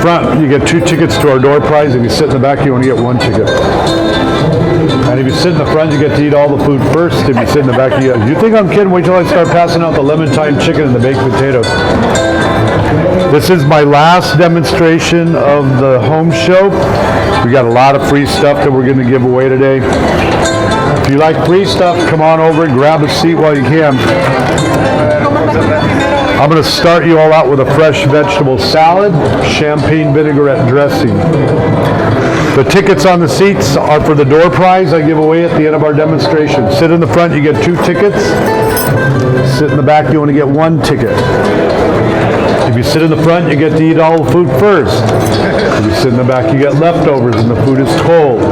front, you get 2 tickets to our door prize. If you sit in the back, you only get 1 ticket. And if you sit in the front, you get to eat all the food first. If you sit in the back, you think I'm kidding? Wait till I start passing out the lemon thyme chicken and the baked potatoes. This is my last demonstration of the home show. We got a lot of free stuff that we're going to give away today. If you like free stuff, come on over and grab a seat while you can. I'm going to start you all out with a fresh vegetable salad, champagne vinaigrette dressing. The tickets on the seats are for the door prize I give away at the end of our demonstration. Sit in the front, you get 2 tickets. Sit in the back, you only get 1 ticket. If you sit in the front, you get to eat all the food first. If you sit in the back, you get leftovers and the food is cold.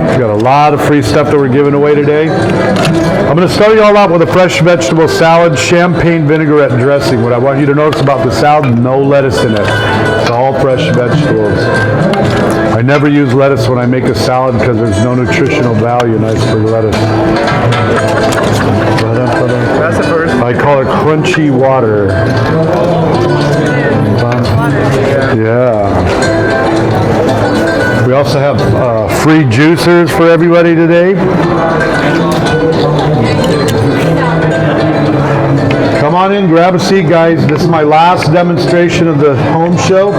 We've got a lot of free stuff that we're giving away today. I'm going to start you all out with a fresh vegetable salad, champagne vinaigrette dressing. What I want you to notice about the salad, no lettuce in it. It's all fresh vegetables. I never use lettuce when I make a salad because there's no nutritional value nice for lettuce. That's the first. I call it crunchy water. Yeah. We also have free juicers for everybody today. Come on in, grab a seat, guys. This is my last demonstration of the home show.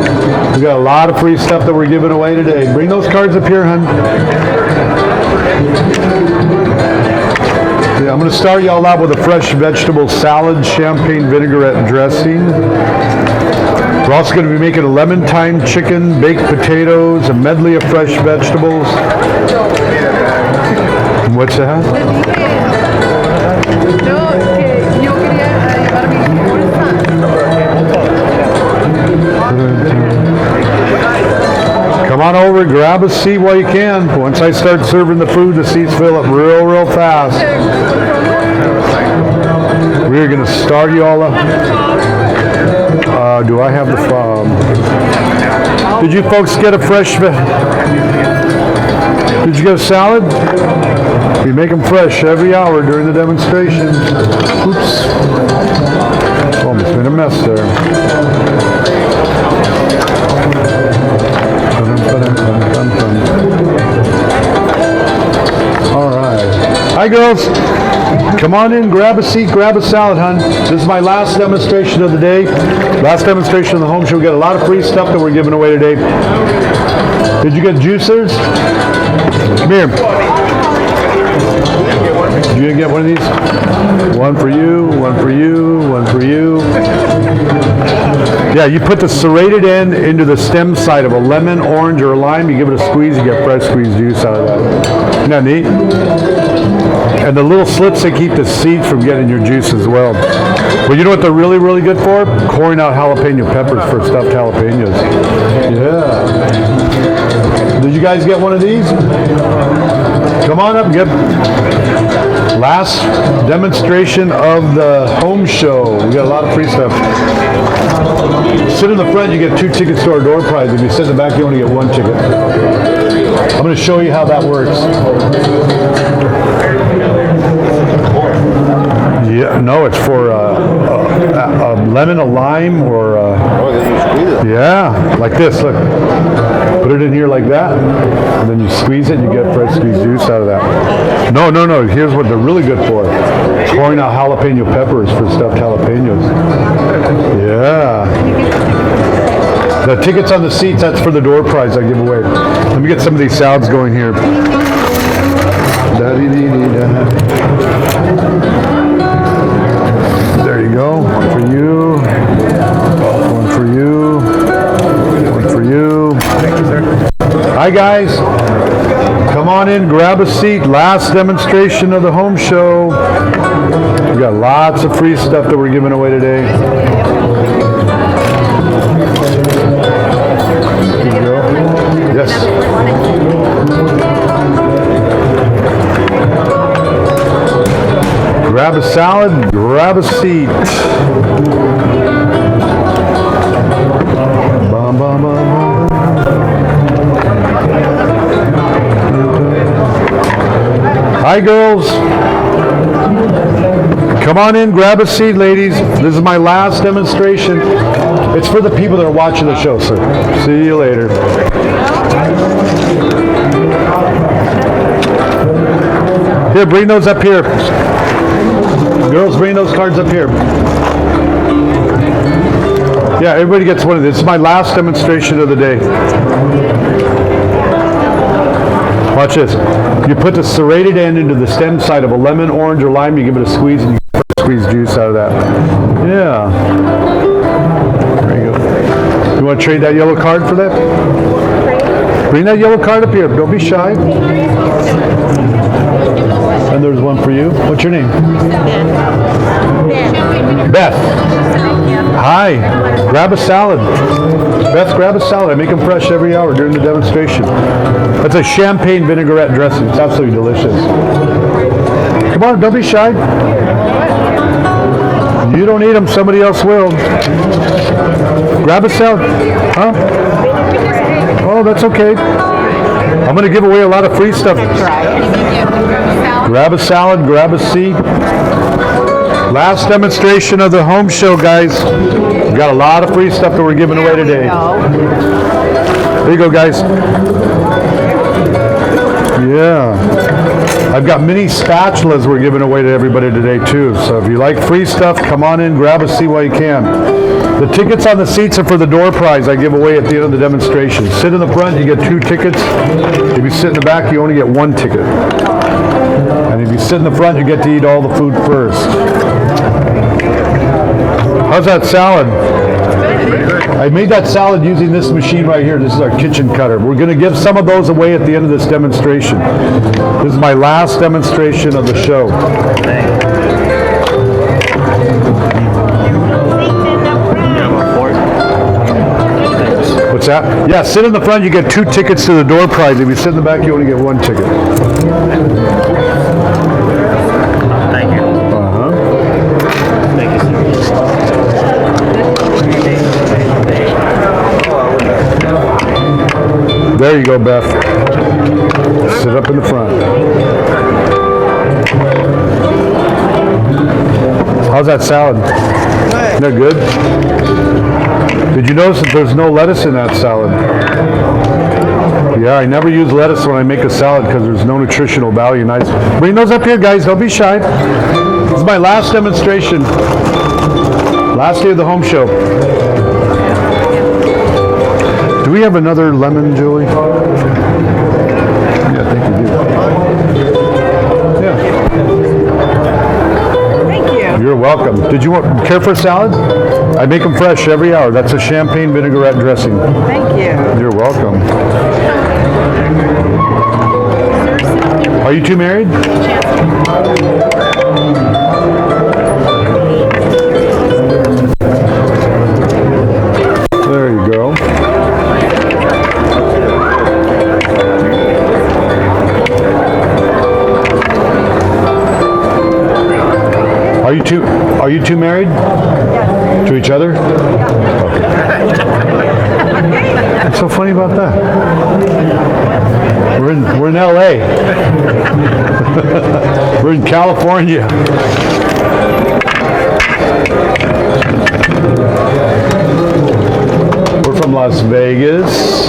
We got a lot of free stuff that we're giving away today. Bring those cards up here, hun. Yeah, I'm going to start y'all out with a fresh vegetable salad, champagne vinaigrette dressing. We're also going to be making a lemon thyme chicken, baked potatoes, a medley of fresh vegetables. And what's that? Come on over, grab a seat while you can. Once I start serving the food, the seats fill up real fast. We're going to start you all up. Do I have the did you folks get a fresh did you get a salad? We make them fresh every hour during the demonstration. Oops. Almost made a mess there. All right. Hi, girls. Come on in, grab a seat, grab a salad, hon. This is my last demonstration of the day. Last demonstration of the home show. We got a lot of free stuff that we're giving away today. Did you get juicers? Come here. Did you get one of these? One for you, one for you, one for you. Yeah, you put the serrated end into the stem side of a lemon, orange, or a lime. You give it a squeeze, you get fresh squeezed juice out of that. Isn't that neat? And the little slits, they keep the seeds from getting your juice as well. But you know what they're really good for? Coring out jalapeno peppers for stuffed jalapenos. Yeah. Did you guys get one of these? Come on up, get last demonstration of the home show. We got a lot of free stuff. Sit in the front, you get 2 tickets to our door prize. If you sit in the back, you only get 1 ticket. I'm going to show you how that works. Yeah, no, it's for a lemon, a lime, or yeah, like this. Look, put it in here like that, and then you squeeze it, and you get fresh squeezed juice out of that. No. Here's what they're really good for: pouring out jalapeno peppers for stuffed jalapenos. Yeah. The tickets on the seats, that's for the door prize I give away. Let me get some of these salads going here. There you go. One for you. One for you. One for you. Thank you, sir. Hi, guys. Come on in, grab a seat. Last demonstration of the home show. We got lots of free stuff that we're giving away today. Here you go. Yes. Grab a salad, grab a seat. Bum, bum, bum, bum. Hi, girls. Come on in, grab a seat, ladies. This is my last demonstration. It's for the people that are watching the show, sir. See you later. Here, bring those up here. Girls, bring those cards up here. Yeah, everybody gets one of these. This is my last demonstration of the day. Watch this. You put the serrated end into the stem side of a lemon, orange, or lime. You give it a squeeze, and you squeeze juice out of that. Yeah. There you go. You want to trade that yellow card for that? Bring that yellow card up here. Don't be shy. And there's one for you. What's your name? Beth. Hi. Grab a salad. Beth, grab a salad. I make them fresh every hour during the demonstration. That's a champagne vinaigrette dressing. It's absolutely delicious. Come on, don't be shy. You don't eat them, somebody else will. Grab a salad. Huh? Oh, that's okay. I'm going to give away a lot of free stuff. Grab a salad, grab a seat. Last demonstration of the home show, guys. We've got a lot of free stuff that we're giving away today. There you go, guys. Yeah. I've got mini spatulas we're giving away to everybody today, too. So if you like free stuff, come on in, grab a seat while you can. The tickets on the seats are for the door prize I give away at the end of the demonstration. Sit in the front, you get 2 tickets. If you sit in the back, you only get 1 ticket. And if you sit in the front, you get to eat all the food first. How's that salad? I made that salad using this machine right here. This is our kitchen cutter. We're going to give some of those away at the end of this demonstration. This is my last demonstration of the show. What's that? Yeah, sit in the front, you get 2 tickets to the door prize. If you sit in the back, you only get 1 ticket. Thank you. Thank you, sir. There you go, Beth. Sit up in the front. How's that salad? Isn't that good? Did you notice that there's no lettuce in that salad? Yeah, I never use lettuce when I make a salad because there's no nutritional value. Nice. Bring those up here, guys. Don't be shy. This is my last demonstration. Last day of the home show. Do we have another lemon, Julie? Yeah, I think we do. Yeah. Thank you. You're welcome. Did you care for a salad? I make them fresh every hour. That's a champagne vinaigrette dressing. Thank you. You're welcome. Are you two married? There you go. Are you two married? Yes. To each other? Yeah. Okay. What's so funny about that? We're in LA. We're in California. We're from Las Vegas.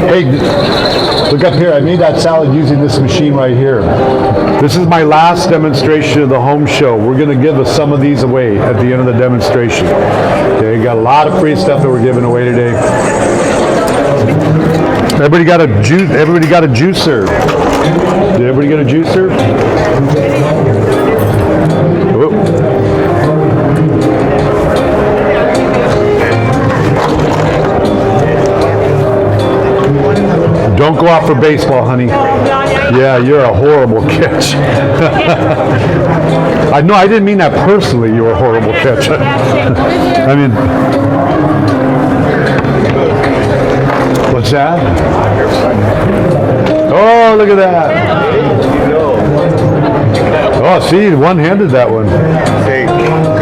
Hey, look up here. I made that salad using this machine right here. This is my last demonstration of the home show. We're going to give some of these away at the end of the demonstration. Okay, got a lot of free stuff that we're giving away today. Everybody got a juice. Everybody got a juicer. Did everybody get a juicer? Whoop. Don't go out for baseball, honey. Yeah, you're a horrible catch. I didn't mean that personally. You're a horrible catch. I mean, what's that? Oh, look at that. Oh, see, one-handed that one. Hey,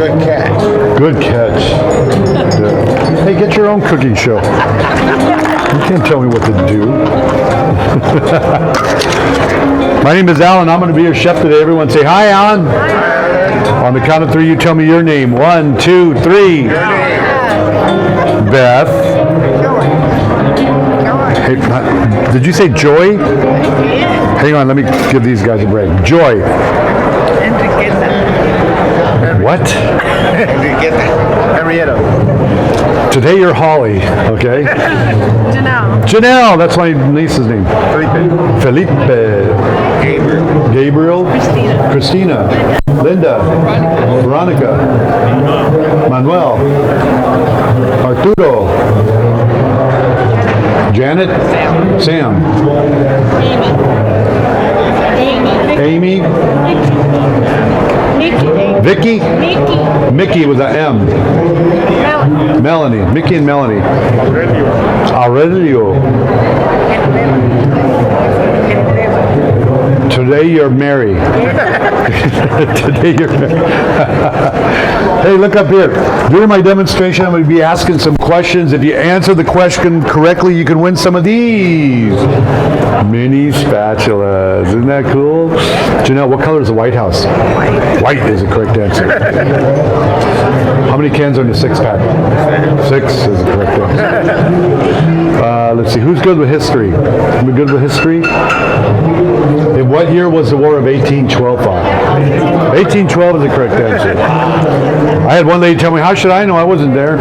Good catch. Good catch. Yeah. Hey, get your own cooking show. You can't tell me what to do. My name is Alan. I'm going to be your chef today. Everyone say hi, Alan. Hi. On the count of 3, you tell me your name. 1, 2, 3. Beth. Hey, did you say Joy? Hang on, let me give these guys a break. Joy. What? Henrietta. Today you're Holly, okay? Janelle. Janelle, that's my niece's name. Felipe. Felipe. Gabriel. Christina. Linda. Veronica. Manuel. Arturo. Janet. Sam. Amy. Vicky. Mickey with an M. Melanie. Mickey and Melanie. Aurelio. Today you're Mary. Today you're Mary. Hey, look up here. During my demonstration, I'm going to be asking some questions. If you answer the question correctly, you can win some of these mini spatulas. Isn't that cool? Janelle, what color is the White House? White is the correct answer. How many cans are in the 6-pack? 6 is the correct answer. Let's see, who's good with history? Are we good with history? In what year was the War of 1812 fought? 1812 is the correct answer. I had one lady tell me, how should I know? I wasn't there.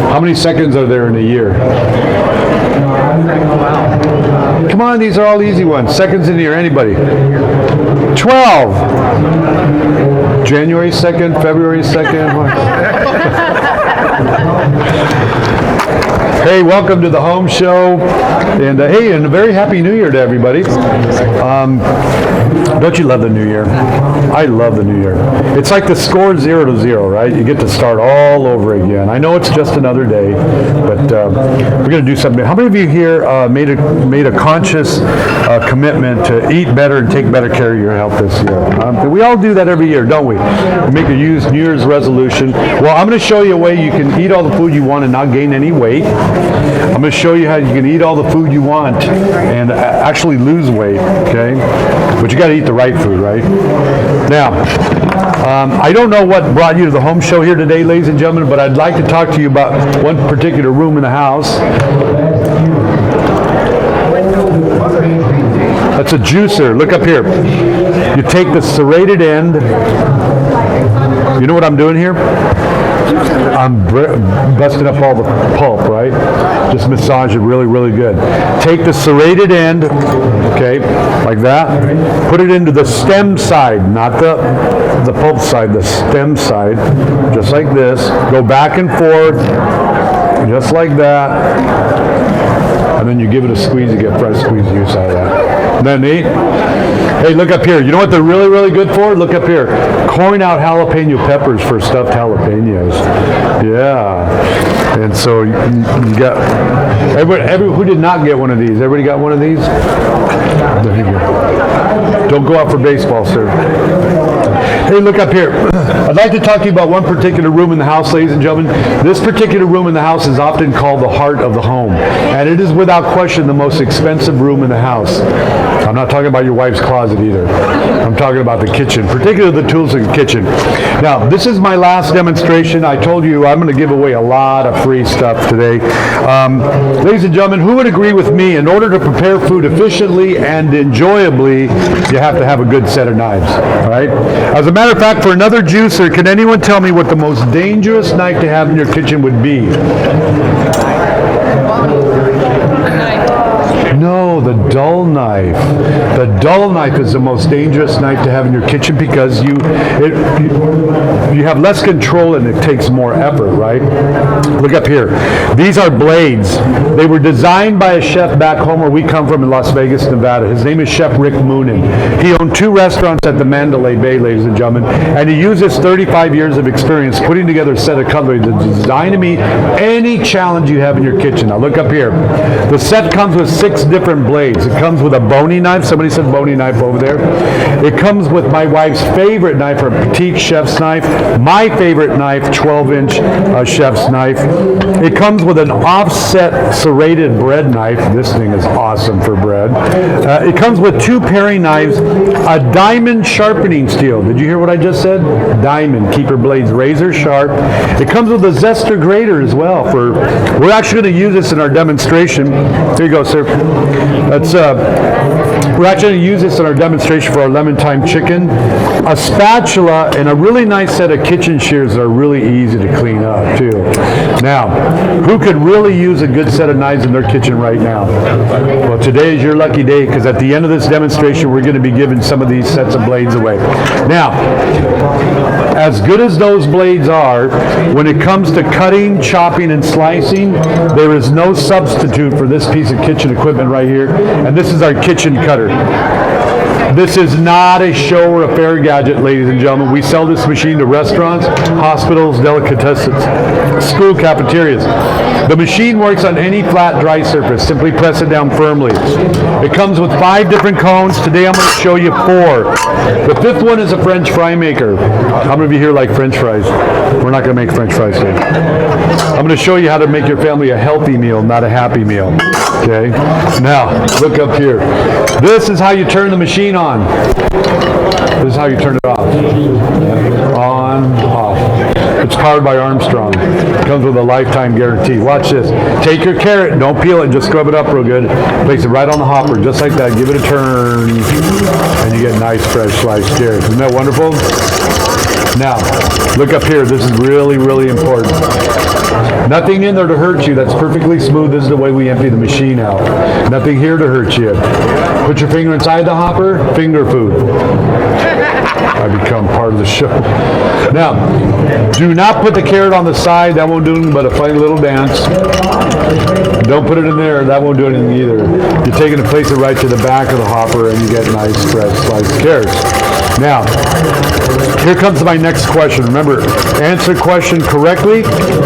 How many seconds are there in a year? Come on, these are all easy ones. Seconds in a year, anybody? 12. January 2nd, February 2nd. Hey, welcome to the home show, and hey, and a very happy New Year to everybody. Don't you love the New Year? I love the New Year. It's like the score 0-0, right? You get to start all over again. I know it's just another day, but we're going to do something. How many of you here made a conscious commitment to eat better and take better care of your health this year? We all do that every year, don't we? We make a New Year's resolution. Well, I'm going to show you a way you can eat all the food you want and not gain any weight. I'm going to show you how you can eat all the food you want and actually lose weight, okay? But you got to eat the right food, right? Now, I don't know what brought you to the home show here today, ladies and gentlemen, but I'd like to talk to you about one particular room in the house. That's a juicer. Look up here. You take the serrated end. You know what I'm doing here? I'm busting up all the pulp, right? Just massage it really, really good. Take the serrated end, okay, like that. Put it into the stem side, not the pulp side, the stem side, just like this. Go back and forth, just like that. And then you give it a squeeze, you get fresh squeeze juice out of that. Isn't that neat? Hey, look up here. You know what they're really, really good for? Look up here. Coin out jalapeno peppers for stuffed jalapenos. Yeah. And so you got, everybody, who did not get one of these? Everybody got one of these? There you go. Don't go out for baseball, sir. Hey, look up here. I'd like to talk to you about one particular room in the house, ladies and gentlemen. This particular room in the house is often called the heart of the home. And it is without question the most expensive room in the house. I'm not talking about your wife's closet either. I'm talking about the kitchen, particularly the tools in the kitchen. Now, this is my last demonstration. I told you I'm going to give away a lot of free stuff today. Ladies and gentlemen, who would agree with me? In order to prepare food efficiently and enjoyably, you have to have a good set of knives, all right? As a matter of fact, for another juicer, can anyone tell me what the most dangerous knife to have in your kitchen would be? No, the dull knife. The dull knife is the most dangerous knife to have in your kitchen because you have less control and it takes more effort, right? Look up here. These are blades. They were designed by a chef back home where we come from in Las Vegas, Nevada. His name is Chef Rick Moonen. He owned 2 restaurants at the Mandalay Bay, ladies and gentlemen, and he used his 35 years of experience putting together a set of cutlery that's designed to meet any challenge you have in your kitchen. Now look up here. The set comes with 6 different blades. It comes with a boning knife. Somebody said boning knife over there. It comes with my wife's favorite knife, her petite chef's knife. My favorite knife, 12-inch chef's knife. It comes with an offset serrated bread knife. This thing is awesome for bread. It comes with 2 paring knives, a diamond sharpening steel. Did you hear what I just said? Diamond. Keep your blades razor sharp. It comes with a zester grater as well. We're actually going to use this in our demonstration. Here you go, sir. We're actually going to use this in our demonstration for our lemon thyme chicken. A spatula and a really nice set of kitchen shears that are really easy to clean up too. Now, who could really use a good set of knives in their kitchen right now? Well, today is your lucky day, because at the end of this demonstration, we're going to be giving some of these sets of blades away. Now, as good as those blades are, when it comes to cutting, chopping, and slicing, there is no substitute for this piece of kitchen equipment right here, and this is our kitchen cutter. This is not a show or a fair gadget, ladies and gentlemen. We sell this machine to restaurants, hospitals, delicatessens, school cafeterias. The machine works on any flat, dry surface. Simply press it down firmly. It comes with 5 different cones. Today I'm going to show you 4. The 5th one is a French fry maker. How many of you here like French fries? We're not going to make French fries today. I'm going to show you how to make your family a healthy meal, not a happy meal. Okay? Now, look up here. This is how you turn the machine on. This is how you turn it off. On, off. It's powered by Armstrong. It comes with a lifetime guarantee. Watch this. Take your carrot, don't peel it, just scrub it up real good. Place it right on the hopper, just like that. Give it a turn, and you get nice, fresh sliced carrots. Isn't that wonderful? Now, look up here. This is really, really important. Nothing in there to hurt you. That's perfectly smooth. This is the way we empty the machine out. Nothing here to hurt you. Put your finger inside the hopper. Finger food. I become part of the show. Now, do not put the carrot on the side. That won't do anything but a funny little dance. Don't put it in there. That won't do anything either. You're taking and place it right to the back of the hopper, and you get nice, fresh sliced carrots. Now, here comes my next question. Remember, answer question correctly,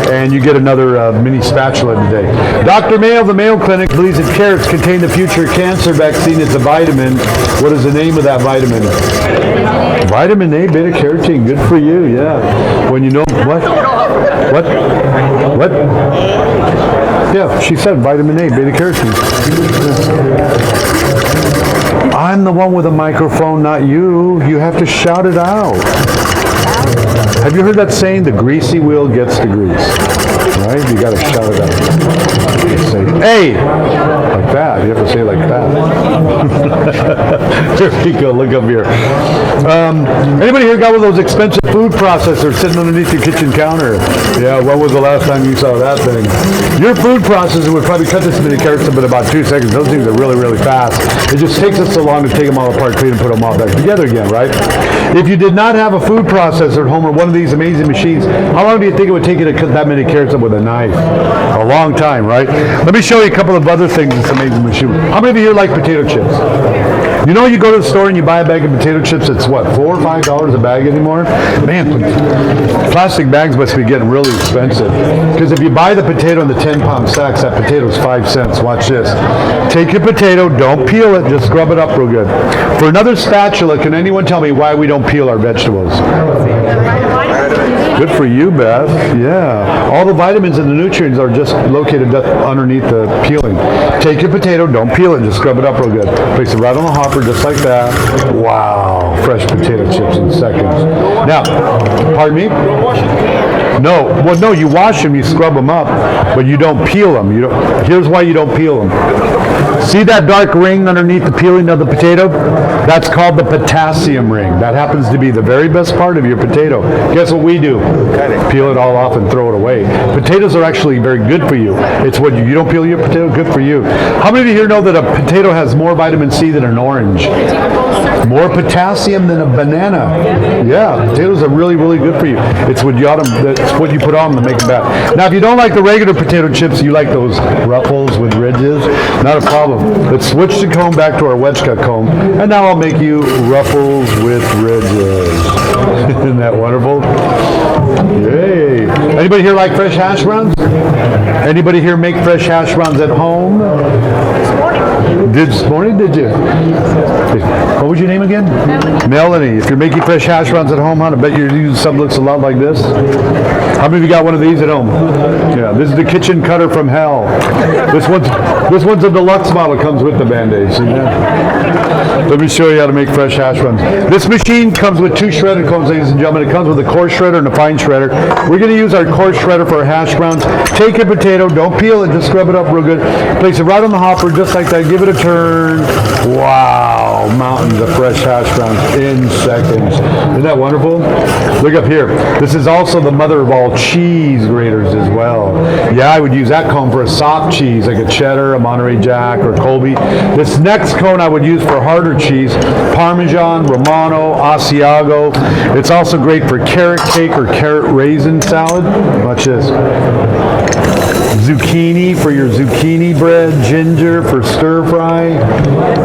and you get another mini spatula today. Dr. Mayo of the Mayo Clinic believes that carrots contain the future cancer vaccine. It's a vitamin. What is the name of that vitamin? Vitamin A, beta carotene. Good for you, yeah. When you know, what? Yeah, she said vitamin A, beta carotene. I'm the one with a microphone, not you. You have to shout it out. Have you heard that saying, the greasy wheel gets the grease? Right? You got to shout it out. You say, hey! Like that. You have to say it like that. Here we go. Look up here. Anybody here got one of those expensive food processors sitting underneath your kitchen counter? Yeah, when was the last time you saw that thing? Your food processor would probably cut this many carrots up in about 2 seconds. Those things are really, really fast. It just takes us so long to take them all apart, clean, and put them all back together again, right? If you did not have a food processor at home or one of these amazing machines, how long do you think it would take you to cut that many carrots up with a knife? A long time, right? Let me show you a couple of other things this amazing machine. How many of you here like potato chips? You know, you go to the store and you buy a bag of potato chips, it's what, $4 or $5 a bag anymore? Man, plastic bags must be getting really expensive. Because if you buy the potato in the 10-pound sacks, that potato's 5 cents. Watch this. Take your potato, don't peel it, just scrub it up real good. For another spatula, can anyone tell me why we don't peel our vegetables? Good for you, Beth. Yeah. All the vitamins and the nutrients are just located underneath the peeling. Take your potato, don't peel it, just scrub it up real good. Place it right on the hopper, just like that. Wow. Fresh potato chips in seconds. Now, pardon me? No. Well, no, you wash them, you scrub them up, but you don't peel them. Here's why you don't peel them. See that dark ring underneath the peeling of the potato? That's called the potassium ring. That happens to be the very best part of your potato. Guess what we do? Peel it all off and throw it away. Potatoes are actually very good for you. It's what you don't peel your potato, good for you. How many of you here know that a potato has more vitamin C than an orange? More potassium than a banana. Yeah, potatoes are really, really good for you. It's what you put on to make them bad. Now, if you don't like the regular potato chips, you like those ruffles with ridges, not a problem. Let's switch the comb back to our wedge cut comb, and now I'll make you ruffles with ridges. Isn't that wonderful? Yay. Anybody here like fresh hash browns? Anybody here make fresh hash browns at home? Did this morning, did you? What was your name again? Melanie. If you're making fresh hash browns at home, huh, I bet you're using something that looks a lot like this. How many of you got one of these at home? Yeah, this is the kitchen cutter from hell. This one's a deluxe model. Comes with the Band-Aids. Let me show you how to make fresh hash browns. This machine comes with 2 shredded cones, ladies and gentlemen. It comes with a coarse shredder and a fine shredder. We're going to use our coarse shredder for our hash browns. Take a potato, don't peel it, just scrub it up real good. Place it right on the hopper, just like that. Give it a turn. Wow, mountains of fresh hash browns in seconds. Isn't that wonderful? Look up here. This is also the mother of all cheese graters as well. Yeah, I would use that cone for a soft cheese, like a cheddar, a Monterey Jack, or Colby. This next cone I would use for harder cheese, Parmesan, Romano, Asiago. It's also great for carrot cake or carrot raisin salad. Watch this. Zucchini for your zucchini bread, ginger for stir fry,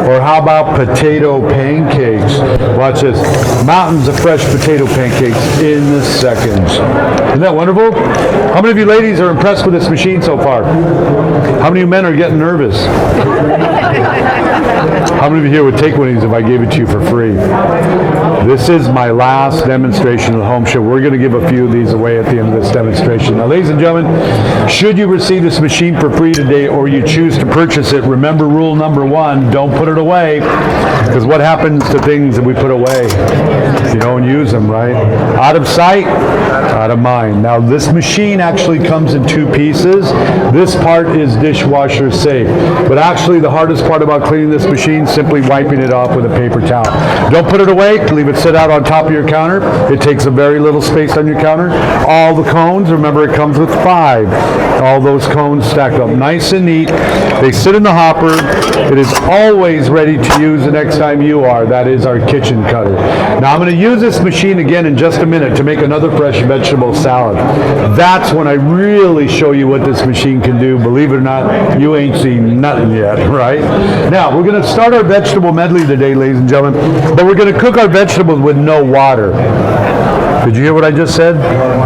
or how about potato pancakes? Watch this. Mountains of fresh potato pancakes in seconds. Isn't that wonderful? How many of you ladies are impressed with this machine so far? How many of you men are getting nervous? How many of you here would take one of these if I gave it to you for free? This is my last demonstration of the home show. We're going to give a few of these away at the end of this demonstration. Now, ladies and gentlemen, should you receive this machine for free today or you choose to purchase it, remember rule number 1, don't put it away. Because what happens to things that we put away? You don't use them, right? Out of sight, out of mind. Now, this machine actually comes in 2 pieces. This part is dishwasher safe. But actually, the hardest part about cleaning this machine is simply wiping it off with a paper towel. Don't put it away. Leave it sit out on top of your counter. It takes a very little space on your counter. All the cones, remember it comes with 5. All those cones stacked up nice and neat. They sit in the hopper. It is always ready to use the next time you are. That is our kitchen cutter. Now I'm going to use this machine again in just a minute to make another fresh vegetable salad. That's when I really show you what this machine can do. Believe it or not, you ain't seen nothing yet, right? Now we're going to start our vegetable medley today, ladies and gentlemen, but we're going to cook our vegetables with no water. Did you hear what I just said?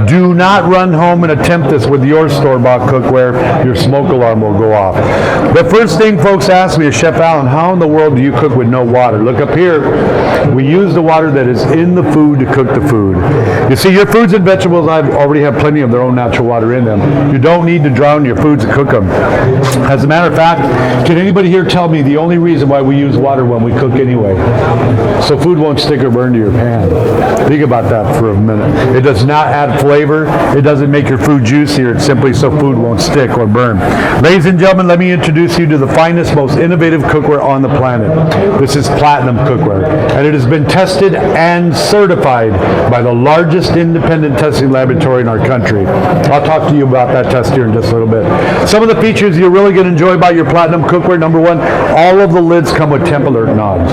Do not run home and attempt this with your store-bought cookware. Your smoke alarm will go off. The first thing folks ask me is, Chef Allen, how in the world do you cook with no water? Look up here. We use the water that is in the food to cook the food. You see, your foods and vegetables already have plenty of their own natural water in them. You don't need to drown your foods to cook them. As a matter of fact, can anybody here tell me the only reason why we use water when we cook anyway? So food won't stick or burn to your pan. Think about that for a minute. It does not add flavor. It doesn't make your food juicier. It's simply so food won't stick or burn. Ladies and gentlemen, let me introduce you to the finest, most innovative cookware on the planet. This is Platinum Cookware, and it has been tested and certified by the largest independent testing laboratory in our country. I'll talk to you about that test here in just a little bit. Some of the features you're really going to enjoy about your Platinum Cookware: number 1, all of the lids come with temp alert knobs.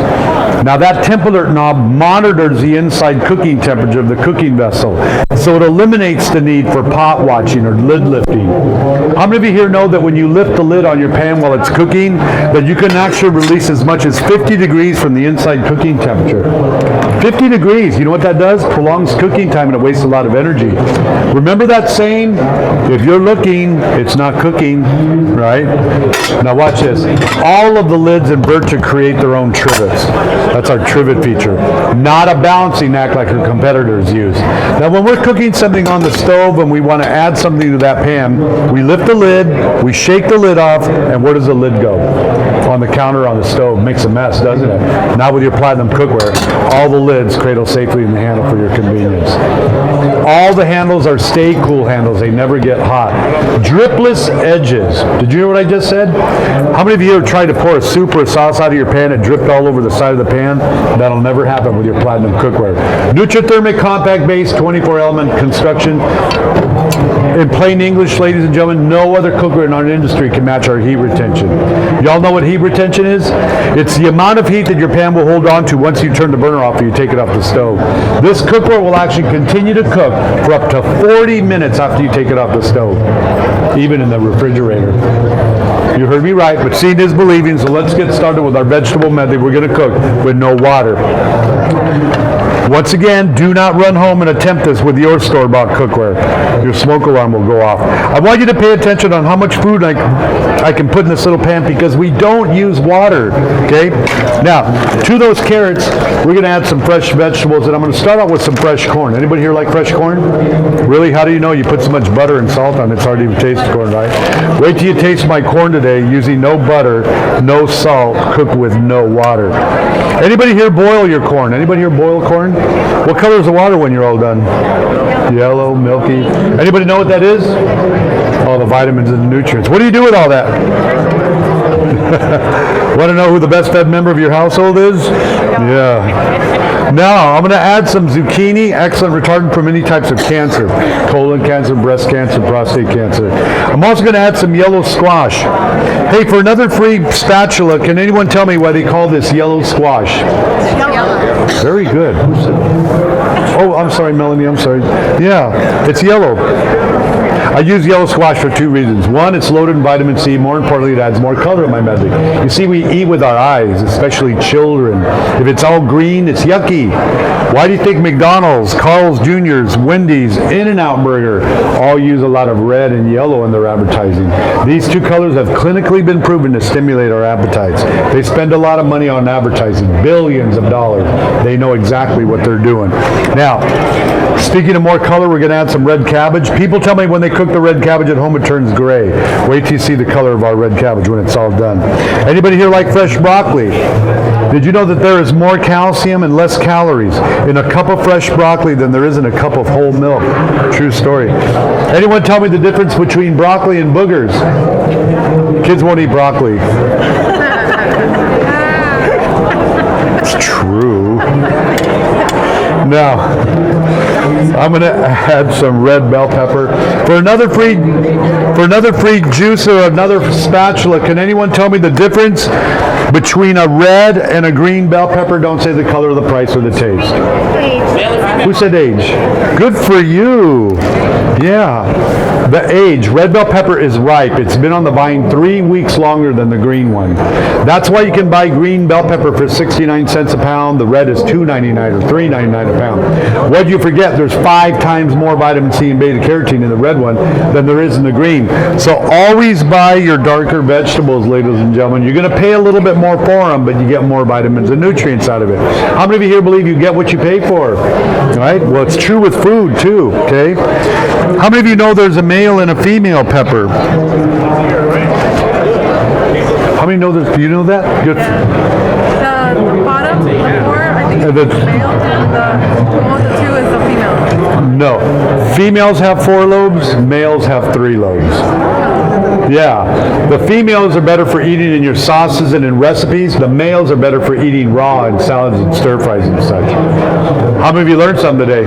Now that temp alert knob monitors the inside cooking temperature of the cooking vessel, so it eliminates the need for pot watching or lid lifting. How many of you here know that when you lift the lid on your pan while it's cooking, that you can actually release as much as 50 degrees from the inside cooking temperature? 50 degrees, you know what that does? Prolongs cooking time and it wastes a lot of energy. Remember that saying? If you're looking, it's not cooking, right? Now watch this. All of the lids in Bertha create their own trivets. That's our trivet feature. Not a balancing act like her competitors use. Now when we're cooking something on the stove and we want to add something to that pan, we lift the lid, we shake the lid off, and where does the lid go? On the counter on the stove. Makes a mess, doesn't it? Not with your Platinum Cookware. All the lids cradle safely in the handle for your convenience. All the handles are stay cool handles. They never get hot. Dripless edges. Did you hear what I just said? How many of you have tried to pour a soup or a sauce out of your pan and dripped all over the side of the pan? That'll never happen with your Platinum Cookware. Nutrithermic compact base, 24 element construction. In plain English, ladies and gentlemen, no other cookware in our industry can match our heat retention. Y'all know what heat retention is? It's the amount of heat that your pan will hold on to once you turn the burner off or you take it off the stove. This cookware will actually continue to cook for up to 40 minutes after you take it off the stove, even in the refrigerator. You heard me right, but seeing is believing, so let's get started with our vegetable medley. We're going to cook with no water. Once again, do not run home and attempt this with your store-bought cookware. Your smoke alarm will go off. I want you to pay attention on how much food I can put in this little pan because we don't use water, okay? Now, to those carrots, we're going to add some fresh vegetables, and I'm going to start out with some fresh corn. Anybody here like fresh corn? Really? How do you know? You put so much butter and salt on it, it's hard to even taste the corn, right? Wait till you taste my corn today using no butter, no salt, cooked with no water. Anybody here boil your corn? Anybody here boil corn? What color is the water when you're all done? Yellow, milky. Anybody know what that is? All the vitamins and the nutrients. What do you do with all that? Want to know who the best fed member of your household is? Yeah. Now, I'm going to add some zucchini, excellent retardant for many types of cancer. Colon cancer, breast cancer, prostate cancer. I'm also going to add some yellow squash. Hey, for another free spatula, can anyone tell me why they call this yellow squash? Yellow. Very good. Oh, I'm sorry, Melanie, I'm sorry. Yeah, it's yellow. I use yellow squash for two reasons. One, it's loaded in vitamin C. More importantly, it adds more color in my medley. You see, we eat with our eyes, especially children. If it's all green, it's yucky. Why do you think McDonald's, Carl's Jr.'s, Wendy's, In-N-Out Burger all use a lot of red and yellow in their advertising? These two colors have clinically been proven to stimulate our appetites. They spend a lot of money on advertising, billions of dollars. They know exactly what they're doing. Now, speaking of more color, we're going to add some red cabbage. People tell me when they cook the red cabbage at home, it turns gray. Wait till you see the color of our red cabbage when it's all done. Anybody here like fresh broccoli? Did you know that there is more calcium and less calories in a cup of fresh broccoli than there is in a cup of whole milk? True story. Anyone tell me the difference between broccoli and boogers? Kids won't eat broccoli. It's true. Now, I'm going to add some red bell pepper. For another free juice or another spatula, can anyone tell me the difference between a red and a green bell pepper? Don't say the color, the price, or the taste. Who said age? Good for you. Yeah. The age. Red bell pepper is ripe. It's been on the vine 3 weeks longer than the green one. That's why you can buy green bell pepper for 69 cents a pound. The red is $2.99 or $3.99 a pound. What do you forget? There's 5 times more vitamin C and beta carotene in the red one than there is in the green. So always buy your darker vegetables, ladies and gentlemen. You're going to pay a little bit more for them, but you get more vitamins and nutrients out of it. How many of you here believe you get what you pay for? Right? Well, it's true with food too, okay? How many of you know there's a male and a female pepper? How many know this? Do you know that? Good. The bottom, the 4, I think The- is the male, and the 2 is the female. No. Females have 4 lobes, males have 3 lobes. Yeah. The females are better for eating in your sauces and in recipes. The males are better for eating raw in salads and stir fries and such. How many of you learned something today?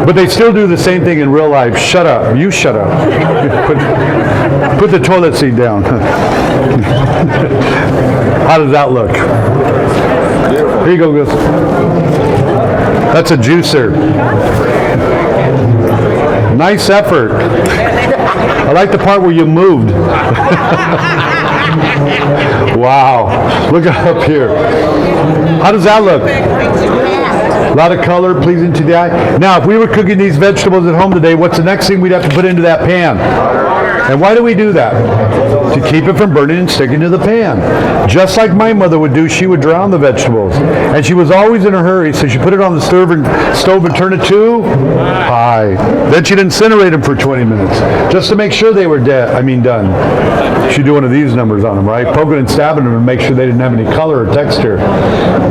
But they still do the same thing in real life. Shut up. You shut up. Put the toilet seat down. How does that look? Here you go, Gus. That's a juicer. Nice effort. I like the part where you moved. Wow. Look up here. How does that look? A lot of color, pleasing to the eye. Now, if we were cooking these vegetables at home today, what's the next thing we'd have to put into that pan? And why do we do that? To keep it from burning and sticking to the pan. Just like my mother would do, she would drown the vegetables. And she was always in a hurry, so she put it on the stove and turn it to high. Then she'd incinerate them for 20 minutes, just to make sure they were done. She'd do one of these numbers on them, right? Poking and stabbing them to make sure they didn't have any color or texture.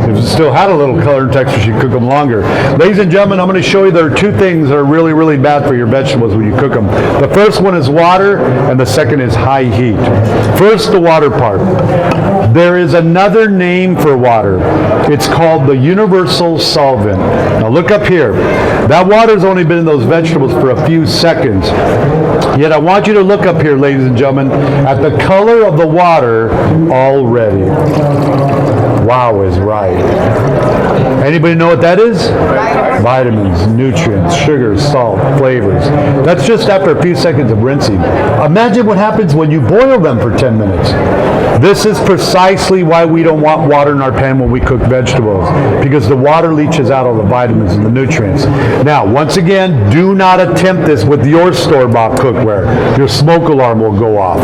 If it still had a little color and texture, she'd cook them longer. Ladies and gentlemen, I'm going to show you there are 2 things that are really, really bad for your vegetables when you cook them. The first one is water, and the second is high heat. First, the water part. There is another name for water. It's called the universal solvent. Now look up here. That water's only been in those vegetables for a few seconds. Yet I want you to look up here, ladies and gentlemen, at the color of the water already. Wow is right. Anybody know what that is? Vitamins, nutrients, sugars, salt, flavors. That's just after a few seconds of rinsing. Imagine what happens when you boil them for 10 minutes. This is precisely why we don't want water in our pan when we cook vegetables, because the water leaches out all the vitamins and the nutrients. Now, once again, do not attempt this with your store-bought cookware. Your smoke alarm will go off.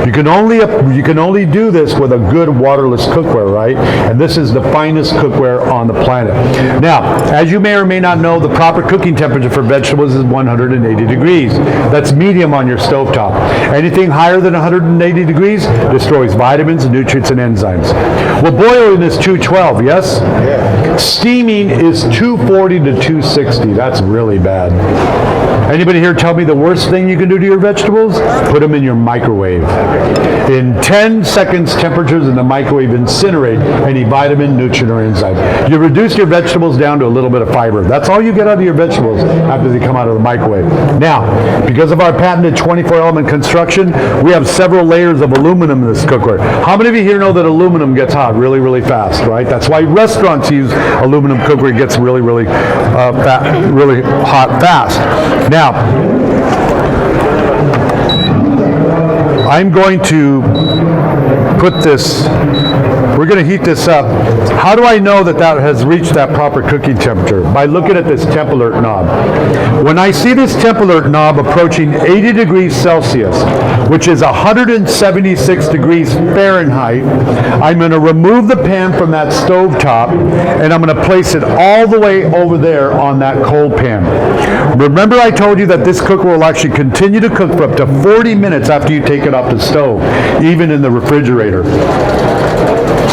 You can only do this with a good waterless cookware, right? And this is the finest cookware on the planet. Now, as you may or may not know, the proper cooking temperature for vegetables is 180 degrees. That's medium on your stovetop. Anything higher than 180 degrees destroys vitamins, nutrients, and enzymes. Well, boiling is 212, yes? Yeah. Steaming is 240 to 260. That's really bad. Anybody here tell me the worst thing you can do to your vegetables? Put them in your microwave. In 10 seconds, temperatures in the microwave incinerate any vitamin, nutrient, or enzyme. You reduce your vegetables down to a little bit of fiber. That's all you get out of your vegetables after they come out of the microwave. Now, because of our patented 24-element construction, we have several layers of aluminum in this cookware. How many of you here know that aluminum gets hot really, really fast, right? That's why restaurants use aluminum cookware. It gets really, really hot fast. Now, I'm going to put this, we're going to heat this up. How do I know that that has reached that proper cooking temperature? By looking at this temp alert knob. When I see this temp alert knob approaching 80 degrees Celsius, which is 176 degrees Fahrenheit, I'm going to remove the pan from that stove top and I'm going to place it all the way over there on that cold pan. Remember I told you that this cooker will actually continue to cook for up to 40 minutes after you take it off the stove, even in the refrigerator.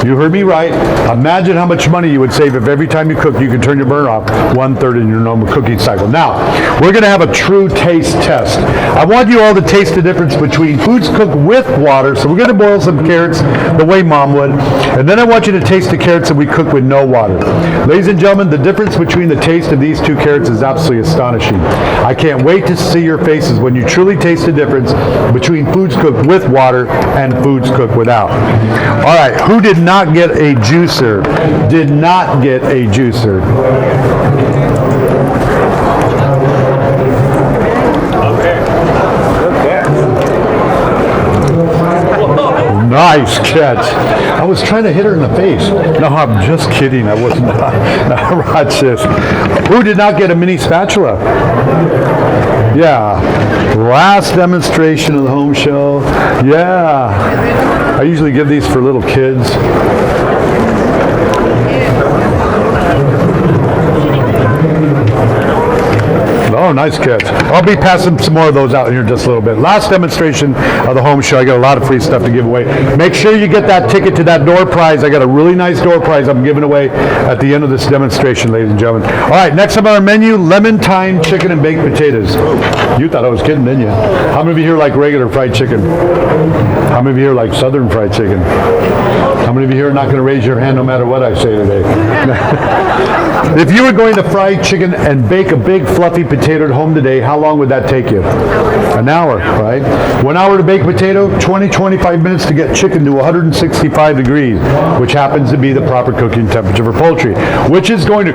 You heard me right. Imagine how much money you would save if every time you cook you could turn your burner off 1/3 in your normal cooking cycle. Now, we're going to have a true taste test. I want you all to taste the difference between foods cooked with water. So we're going to boil some carrots the way Mom would. And then I want you to taste the carrots that we cook with no water. Ladies and gentlemen, the difference between the taste of these two carrots is absolutely astonishing. I can't wait to see your faces when you truly taste the difference between foods cooked with water and foods cooked without. All right, who did not get a juicer? Did not get a juicer. Nice catch. I was trying to hit her in the face. No, I'm just kidding. I wasn't. Now, watch this. Who did not get a mini spatula? Yeah. Last demonstration of the home show. Yeah. I usually give these for little kids. Oh, nice catch. I'll be passing some more of those out here in just a little bit. Last demonstration of the home show. I got a lot of free stuff to give away. Make sure you get that ticket to that door prize. I got a really nice door prize I'm giving away at the end of this demonstration, ladies and gentlemen. All right, next on our menu, lemon thyme chicken and baked potatoes. You thought I was kidding, didn't you? How many of you here like regular fried chicken? How many of you here like southern fried chicken? How many of you here are not going to raise your hand no matter what I say today? If you were going to fry chicken and bake a big fluffy potato at home today, how long would that take you? An hour, right? 1 hour to bake a potato, 20-25 minutes to get chicken to 165 degrees, which happens to be the proper cooking temperature for poultry. Which is going to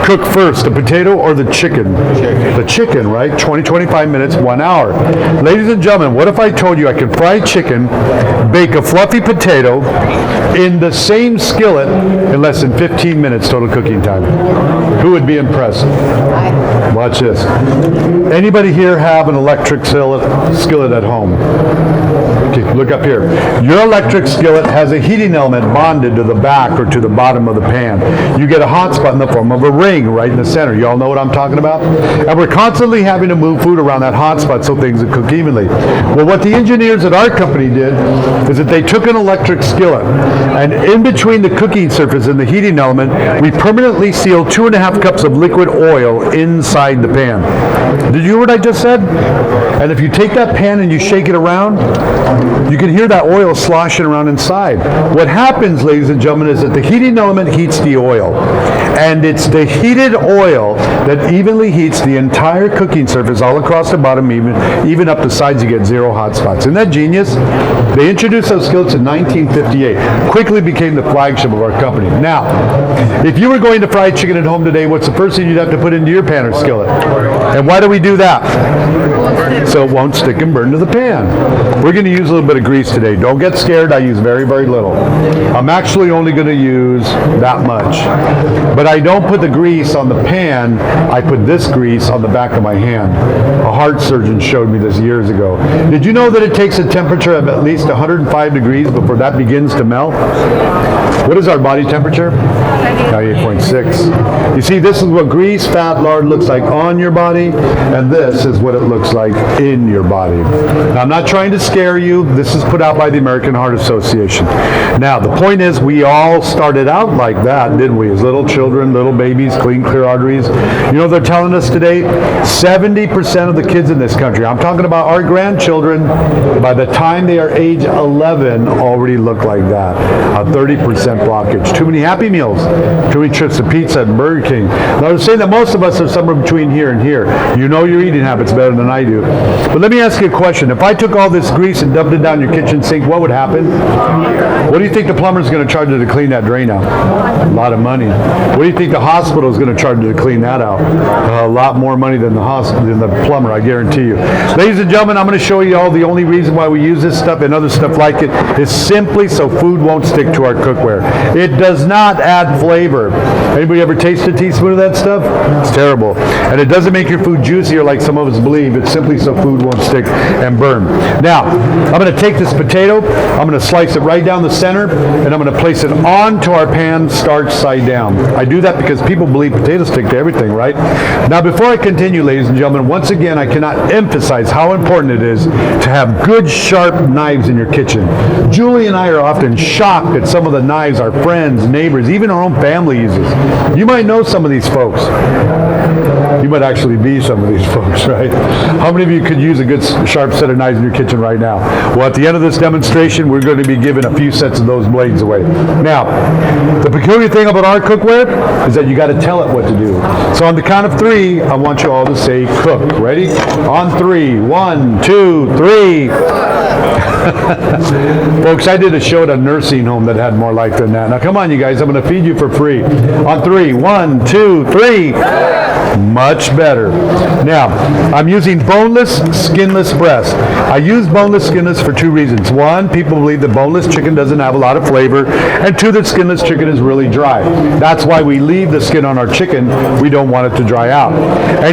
cook first, the potato or the chicken? The chicken, right? 20-25 minutes, 1 hour. Ladies and gentlemen, what if I told you I could fry chicken, bake a fluffy potato in the same skillet in less than 15 minutes total cooking time? Who would be impressed? Watch this. Anybody here have an electric skillet at home? Okay, look up here. Your electric skillet has a heating element bonded to the back or to the bottom of the pan. You get a hot spot in the form of a ring right in the center. You all know what I'm talking about? And we're constantly having to move food around that hot spot so things will cook evenly. Well, what the engineers at our company did is that they took an electric skillet and in between the cooking surface and the heating element, we permanently sealed 2.5 cups of liquid oil inside the pan. Did you hear what I just said? And if you take that pan and you shake it around, you can hear that oil sloshing around inside. What happens, ladies and gentlemen, is that the heating element heats the oil. And it's the heated oil that evenly heats the entire cooking surface all across the bottom, even up the sides. You get 0 hot spots. Isn't that genius? They introduced those skillets in 1958. Quickly became the flagship of our company. Now, if you were going to fry chicken at home today, what's the first thing you'd have to put into your pan or skillet? And why do we do that? So it won't stick and burn to the pan. We're going to use a little bit of grease today. Don't get scared. I use very, very little. I'm actually only going to use that much. But I don't put the grease on the pan. I put this grease on the back of my hand. A heart surgeon showed me this years ago. Did you know that it takes a temperature of at least 105 degrees before that begins to melt? What is our body temperature? 98.6. You see, this is what grease, fat, lard looks like on your body, and this is what it looks like in your body. Now, I'm not trying to scare you. This is put out by the American Heart Association. Now, the point is, we all started out like that, didn't we? As little children, little babies, clean, clear arteries. You know, they're telling us today, 70% of the kids in this country, I'm talking about our grandchildren, by the time they are age 11, already look like that. A 30% blockage. Too many Happy Meals. Too many trips to pizza and Burger King. Now, I was saying that most of us are somewhere between here and here. You know your eating habits better than I do. But let me ask you a question. If I took all this grease and dumped it down your kitchen sink, what would happen? What do you think the plumber's going to charge you to clean that drain out? A lot of money. What do you think the hospital is going to charge you to clean that out? A lot more money than the plumber, I guarantee you. Ladies and gentlemen, I'm going to show you all the only reason why we use this stuff and other stuff like it is simply so food won't stick to our cookware. It does not add flavor. Anybody ever taste a teaspoon of that stuff? It's terrible. And it doesn't make your food juicier like some of us believe. It's simply so food won't stick and burn. Now, I'm going to take this potato, I'm going to slice it right down the center, and I'm going to place it onto our pan, starch side down. I do that because people believe potatoes stick to everything, right? Now, before I continue, ladies and gentlemen, once again, I cannot emphasize how important it is to have good, sharp knives in your kitchen. Julie and I are often shocked at some of the knives our friends, neighbors, even our own family uses. You might know some of these folks. You might actually be some of these folks, right? How many of you could use a good sharp set of knives in your kitchen right now? Well, at the end of this demonstration, we're going to be giving a few sets of those blades away. Now, the peculiar thing about our cookware is that you got to tell it what to do. So on the count of 3, I want you all to say cook. Ready? On 3. 1, 2, 3. Folks, I did a show at a nursing home that had more life than that. Now, come on, you guys. I'm going to feed you for free. On 3. 1, 2, 3. Much better. Now, I'm using boneless, skinless breast. I use boneless, skinless for 2 reasons. 1, people believe that boneless chicken doesn't have a lot of flavor. And 2, that skinless chicken is really dry. That's why we leave the skin on our chicken. We don't want it to dry out. And